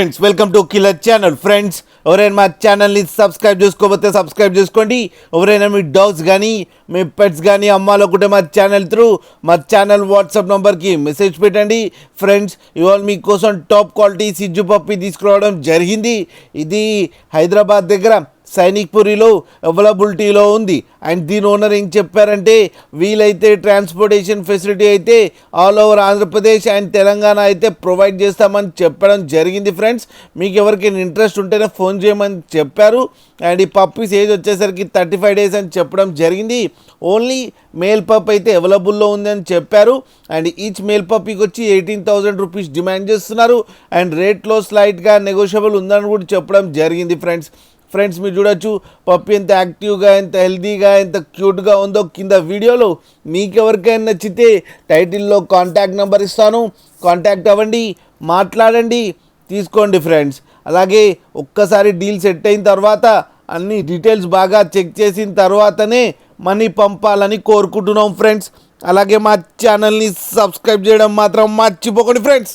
Friends welcome to killer channel. Friends ఎవరైనా మా ఛానల్ని సబ్స్క్రైబ్ చేసుకోకపోతే సబ్స్క్రైబ్ చేసుకోండి. ఎవరైనా మీ డాగ్స్ కానీ మీ పెట్స్ కానీ అమ్మాలనుకుంటే మా ఛానల్ వాట్సాప్ నెంబర్కి మెసేజ్ పెట్టండి. ఫ్రెండ్స్ ఇవాళ మీకోసం టాప్ క్వాలిటీ సిజ్జు పప్పి తీసుకురావడం జరిగింది. ఇది హైదరాబాద్ దగ్గర సైనిక్పురిలో అవైలబిలిటీలో ఉంది. అండ్ దీని ఓనర్ ఏం చెప్పారంటే వీలైతే ట్రాన్స్పోర్టేషన్ ఫెసిలిటీ అయితే all over Andhra Pradesh and Telangana అయితే ప్రొవైడ్ చేస్తామని చెప్పడం జరిగింది. ఫ్రెండ్స్ మీకు ఎవరికైనా ఇంట్రెస్ట్ ఉంటేనే ఫోన్ చేయమని చెప్పారు. అండ్ ఈ పప్పీస్ ఏజ్ వచ్చేసరికి 35 days అని చెప్పడం జరిగింది. ఓన్లీ మేల్ పప్ అయితే అవైలబుల్లో ఉందని చెప్పారు. అండ్ ఈచ్ మేల్ పప్పీకి వచ్చి 18,000 రూపీస్ డిమాండ్ చేస్తున్నారు. అండ్ రేట్లో స్లైట్గా నెగోషియబుల్ ఉందని కూడా చెప్పడం జరిగింది. ఫ్రెండ్స్ మీరు చూడొచ్చు పప్పి ఎంత యాక్టివ్గా, ఎంత హెల్తీగా, ఎంత క్యూట్గా ఉందో కింద వీడియోలో. మీకు ఎవరికైనా నచ్చితే టైటిల్లో కాంటాక్ట్ నెంబర్ ఇస్తాను, కాంటాక్ట్ అవ్వండి, మాట్లాడండి, తీసుకోండి. ఫ్రెండ్స్ అలాగే ఒక్కసారి డీల్ సెట్ అయిన తర్వాత అన్ని డీటెయిల్స్ బాగా చెక్ చేసిన తర్వాతనే మనీ పంపాలని కోరుకుంటున్నాం. ఫ్రెండ్స్ అలాగే మా ఛానల్ని సబ్స్క్రైబ్ చేయడం మాత్రం మర్చిపోకండి. ఫ్రెండ్స్